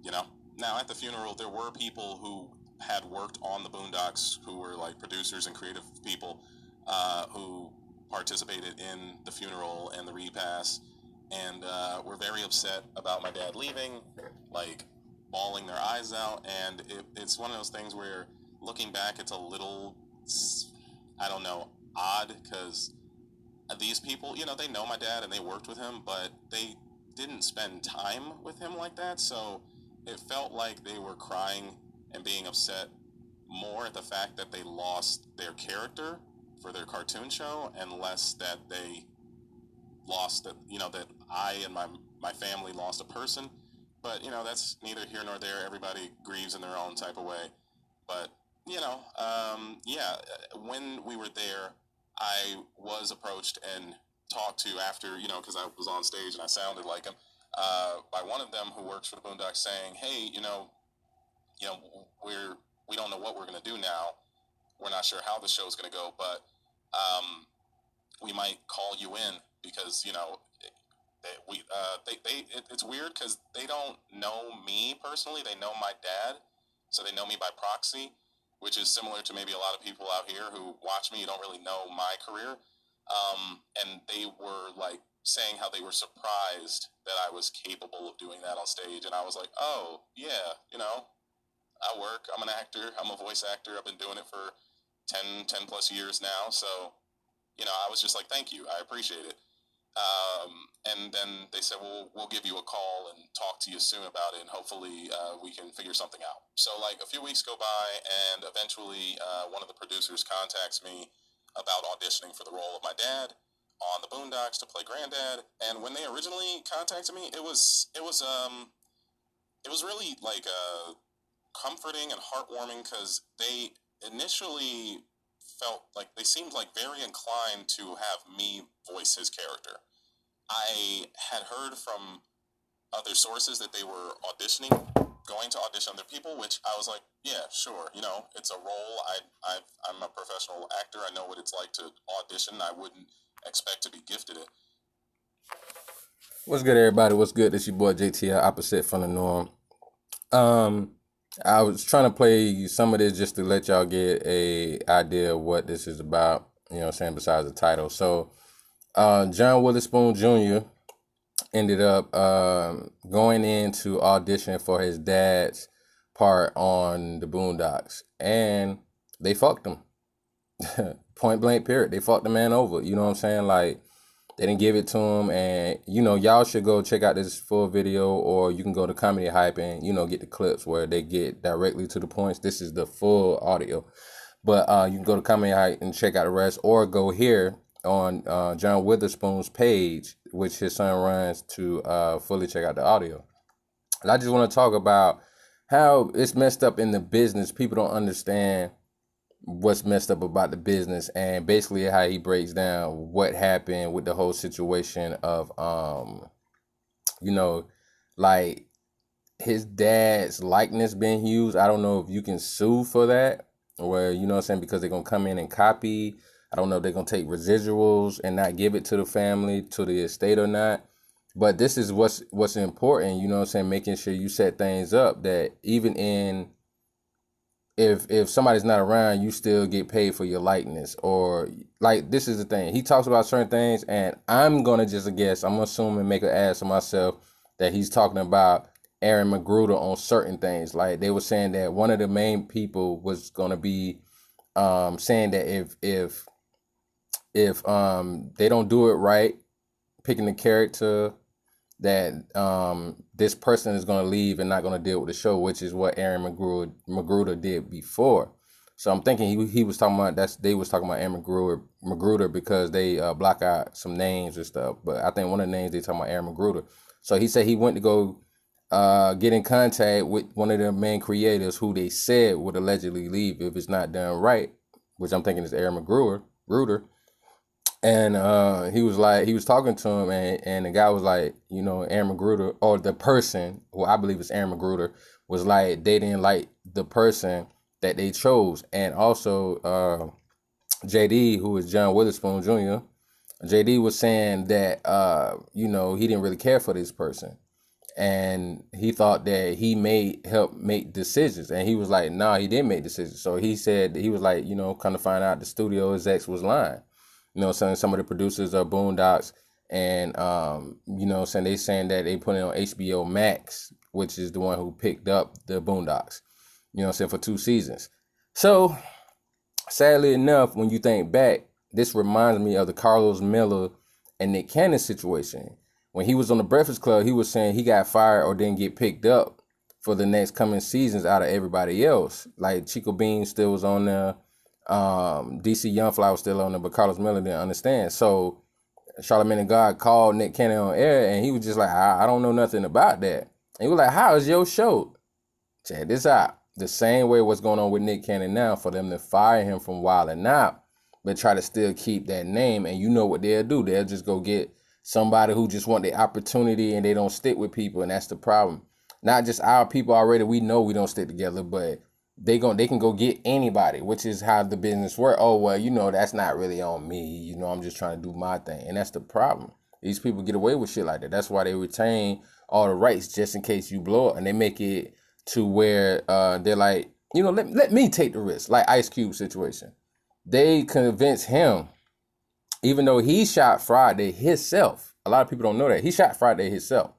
you know. Now, at the funeral, there were people who had worked on the Boondocks, who were like producers and creative people, who participated in the funeral and the repast, and were very upset about my dad leaving, like bawling their eyes out. And it's one of those things where, looking back, it's a little, I don't know, odd, because these people, they know my dad and they worked with him, but they didn't spend time with him like that. So it felt like they were crying and being upset more at the fact that they lost their character for their cartoon show, and less that they lost that, that I and my family lost a person. But, that's neither here nor there. Everybody grieves in their own type of way. But, yeah, when we were there, I was approached and talked to after, because I was on stage and I sounded like him, by one of them who works for the Boondocks, saying, hey, we don't know what we're going to do now. We're not sure how the show's going to go, but we might call you in because, it's weird because they don't know me personally. They know my dad, so they know me by proxy, which is similar to maybe a lot of people out here who watch me. You don't really know my career. And they were like saying how they were surprised that I was capable of doing that on stage. And I was like, oh, yeah, I work. I'm an actor. I'm a voice actor. I've been doing it for 10 plus years now. So, I was just like, thank you. I appreciate it. And then they said, well, we'll give you a call and talk to you soon about it, and hopefully we can figure something out. So, like, a few weeks go by, and eventually one of the producers contacts me about auditioning for the role of my dad on the Boondocks to play Granddad. And when they originally contacted me, it was really like comforting and heartwarming, because they initially felt like they seemed like very inclined to have me voice his character. I had heard from other sources that they were going to audition other people, which I was like, yeah, sure. It's a role. I'm a professional actor. I know what it's like to audition. I wouldn't expect to be gifted it. What's good, everybody? What's good? It's your boy JTL, opposite from the norm. I was trying to play some of this just to let y'all get a idea of what this is about, besides the title. So, John Witherspoon Jr. ended up going in to audition for his dad's part on the Boondocks, and they fucked him. Point blank, period. They fucked the man over. You know what I'm saying? Like, they didn't give it to him, and, y'all should go check out this full video, or you can go to Comedy Hype and, get the clips where they get directly to the points. This is the full audio. But you can go to Comedy Hype and check out the rest, or go here on John Witherspoon's page, which his son runs, to fully check out the audio. And I just want to talk about how it's messed up in the business. People don't understand what's messed up about the business, and basically how he breaks down what happened with the whole situation of like his dad's likeness being used. I don't know if you can sue for that, where, because they're gonna come in and copy. I don't know if they're gonna take residuals and not give it to the family, to the estate, or not. But this is what's important, making sure you set things up that even in, if somebody's not around, you still get paid for your likeness. Or, like, this is the thing. He talks about certain things, and I'm going to just guess, I'm going to assume and make an ass of myself, that he's talking about Aaron Magruder on certain things. Like, they were saying that one of the main people was going to be saying that if they don't do it right, picking the character, that this person is going to leave and not going to deal with the show, which is what Aaron Magruder did before. So I'm thinking he was talking about, they was talking about Aaron Magruder because they block out some names and stuff. But I think one of the names they talking about Aaron Magruder. So he said he went to go get in contact with one of the main creators who they said would allegedly leave if it's not done right, which I'm thinking is Aaron Magruder. And he was talking to him, and the guy was like, Aaron Magruder, or the person, who I believe is Aaron Magruder, was like, they didn't like the person that they chose. And also JD, who is John Witherspoon Jr., JD was saying that, he didn't really care for this person. and he thought that he help make decisions, and he was like, nah, he didn't make decisions. So he said, he was like, come to find out the studio execs was lying. Saying some of the producers of Boondocks, and saying they saying that they put it on HBO Max, which is the one who picked up the Boondocks, saying for 2 seasons. So sadly enough, when you think back, this reminds me of the Carlos Miller and Nick Cannon situation. When he was on the Breakfast Club, he was saying he got fired or didn't get picked up for the next coming seasons out of everybody else. Like Chico Bean still was on there. DC Youngfly was still on there, but Carlos Miller didn't understand. So Charlamagne the God called Nick Cannon on air, and he was just like, I don't know nothing about that. And he was like, how is your show? Check this out. The same way what's going on with Nick Cannon now, for them to fire him from Wild 'N Out, but try to still keep that name. And you know what they'll do. They'll just go get somebody who just want the opportunity, and they don't stick with people, and that's the problem. Not just our people already, we know we don't stick together, but they can go get anybody, which is how the business works. Oh, well, that's not really on me. I'm just trying to do my thing. And that's the problem. These people get away with shit like that. That's why they retain all the rights just in case you blow up. And they make it to where they're like, let me take the risk. Like Ice Cube situation. They convinced him, even though he shot Friday himself. A lot of people don't know that. He shot Friday himself.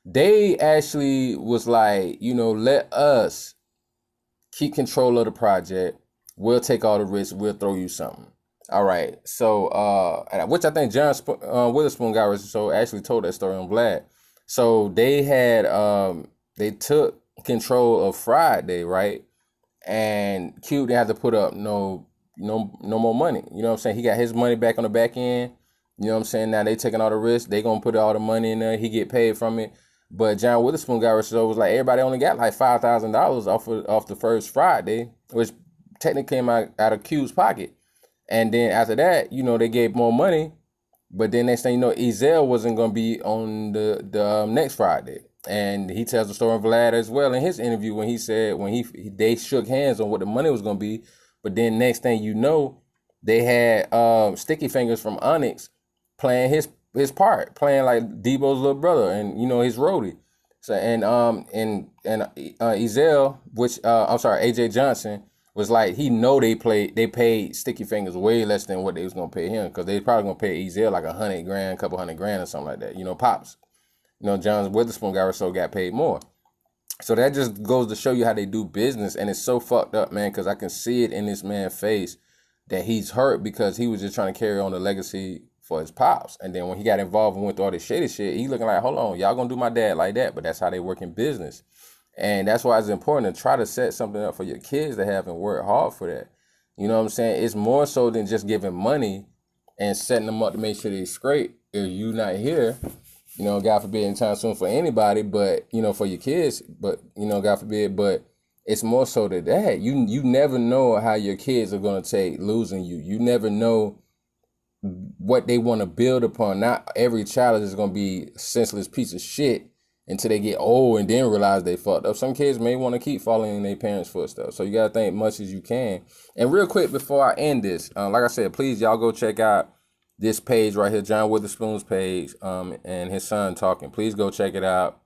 They actually was like, let us keep control of the project. We'll take all the risks. We'll throw you something. All right. So, which I think John Witherspoon got so actually told that story on Vlad. So they had, they took control of Friday, right? And Cube didn't have to put up no more money. You know what I'm saying? He got his money back on the back end. You know what I'm saying? Now they taking all the risks. They gonna put all the money in there. He get paid from it. But John Witherspoon got so was like everybody only got like $5,000 off the first Friday, which technically came out of Q's pocket. And then after that, they gave more money. But then next thing you know, Ezell wasn't gonna be on the next Friday. And he tells the story of Vlad as well in his interview when he said they shook hands on what the money was gonna be. But then next thing you know, they had Sticky Fingers from Onyx playing his part, playing like Debo's little brother and his roadie. So and Ezell, which AJ Johnson was like, he know they paid Sticky Fingers way less than what they was gonna pay him, because they probably gonna pay Ezell like $100,000, couple $100,000 or something like that. Pops. John Witherspoon got paid more. So that just goes to show you how they do business, and it's so fucked up, man, because I can see it in this man's face that he's hurt because he was just trying to carry on the legacy for his pops. And then when he got involved and went through all this shady shit, he looking like, hold on, y'all gonna do my dad like that? But that's how they work in business. And that's why it's important to try to set something up for your kids to have and work hard for that. You know what I'm saying? It's more so than just giving money and setting them up to make sure they're straight. If you not here, God forbid anytime soon for anybody, but, for your kids, but, God forbid, but it's more so than that. You never know how your kids are going to take losing you. You never know what they want to build upon. Not every child is going to be a senseless piece of shit until they get old and then realize they fucked up. Some kids may want to keep following in their parents' footsteps. So you got to think much as you can. And real quick before I end this, like I said, please y'all go check out this page right here, John Witherspoon's page, and his son talking. Please go check it out.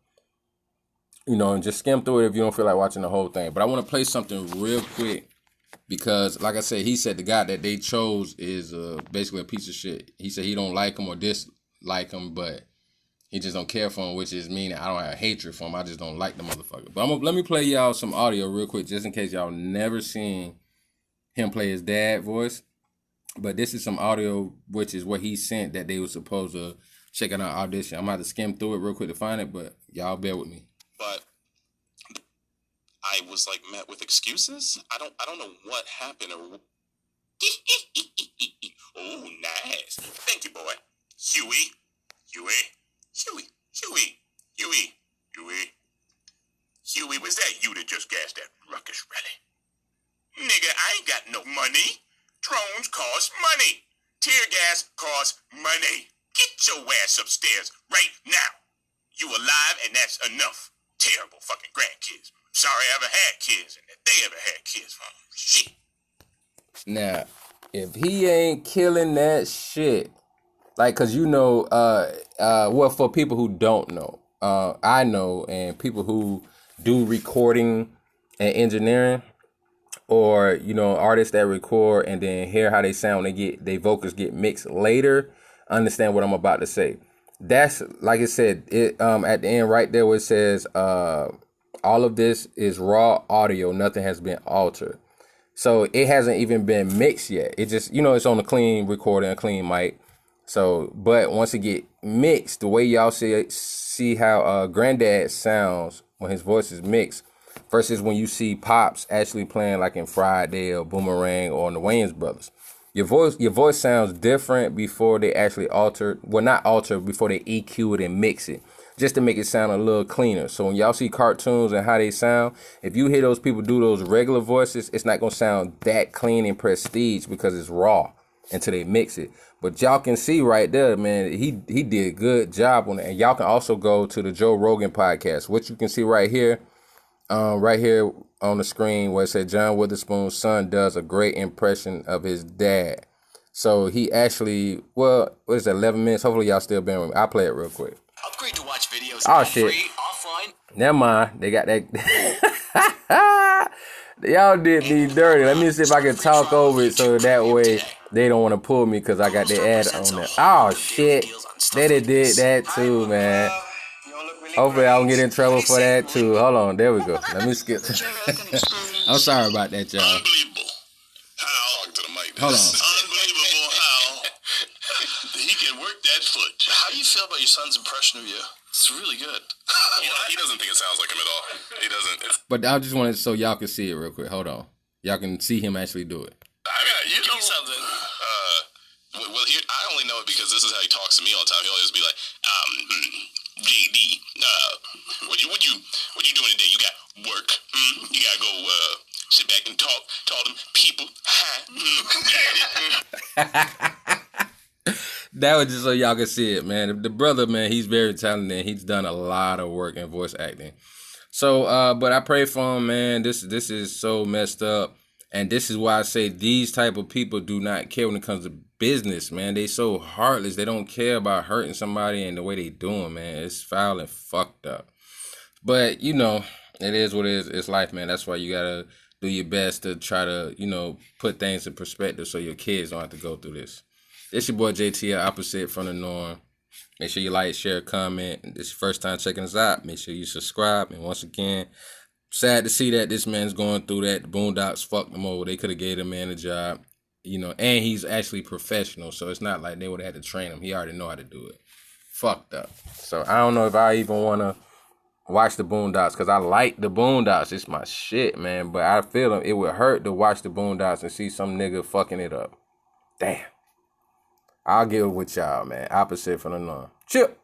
And just skim through it if you don't feel like watching the whole thing. But I want to play something real quick because, like I said, he said the guy that they chose is basically a piece of shit. He said he don't like him or dislike him, but he just don't care for him, which is meaning I don't have hatred for him. I just don't like the motherfucker. But let me play y'all some audio real quick, just in case y'all never seen him play his dad voice. But this is some audio, which is what he sent that they were supposed to check out our audition. I'm going to have to skim through it real quick to find it, but y'all bear with me. But I was like met with excuses. I don't know what happened. Oh, nice. Thank you, boy. Huey. Huey, was that you that just gassed that ruckus rally? Nigga, I ain't got no money. Drones cost money. Tear gas costs money. Get your ass upstairs right now. You alive and that's enough. Terrible fucking grandkids. Sorry I ever had kids and that they ever had kids. Shit. Now, if he ain't killing that shit, like, cause well, for people who don't know, I know, and people who do recording and engineering, or artists that record and then hear how they sound, their vocals get mixed later, understand what I'm about to say. That's like I said, it at the end right there where it says all of this is raw audio, nothing has been altered. So it hasn't even been mixed yet. It just, it's on a clean recording, a clean mic. So, but once it get mixed, the way y'all see how Granddad sounds when his voice is mixed versus when you see Pops actually playing like in Friday or Boomerang or in the Wayans Brothers. Your voice sounds different before they actually not alter, before they EQ it and mix it, just to make it sound a little cleaner. So when y'all see cartoons and how they sound, if you hear those people do those regular voices, it's not going to sound that clean and prestige because it's raw until they mix it. But y'all can see right there, man, he did a good job on it. And y'all can also go to the Joe Rogan podcast, which you can see right here on the screen where it said John Witherspoon's son does a great impression of his dad. So he actually, what is it, 11 minutes? Hopefully y'all still bearing with me. I'll play it real quick. Upgrade to watch videos shit. free, offline. Never mind. They got that. Y'all did me dirty. Let me see if I can talk over it so that way they don't want to pull me because I got the ad on there. Oh, shit. They did that too, man. Hopefully I don't get in trouble for that too. Hold on. There we go. Let me skip. I'm sorry about that, y'all. Unbelievable how Hold on. Unbelievable how he can work that foot. How do you feel about your son's impression of you? It's really good. He doesn't think it sounds like him at all. He doesn't. But I just wanted so y'all can see it real quick. Hold on. Y'all can see him actually do it. I mean, you know something. Well, I only know it because this is how he talks to me all the time. He'll always be like, JD, what you doing today? You got work. You gotta go sit back and talk to all them people. That was just so y'all can see it, man. The brother, man, he's very talented. He's done a lot of work in voice acting. So, but I pray for him, man. This is so messed up. And this is why I say these type of people do not care when it comes to business, man. They so heartless. They don't care about hurting somebody and the way they doing, man. It's foul and fucked up. But, it is what it is. It's life, man. That's why you got to do your best to try to, put things in perspective so your kids don't have to go through this. It's your boy JT, opposite from the norm. Make sure you like, share, comment. If this is your first time checking us out, make sure you subscribe. And once again, sad to see that this man's going through that. The Boondocks fucked him over. They could have gave the man a job, and he's actually professional. So it's not like they would have had to train him. He already know how to do it. Fucked up. So I don't know if I even want to watch the Boondocks because I like the Boondocks. It's my shit, man. But I feel it would hurt to watch the Boondocks and see some nigga fucking it up. Damn. I'll get with y'all, man. Opposite from the norm. Chip.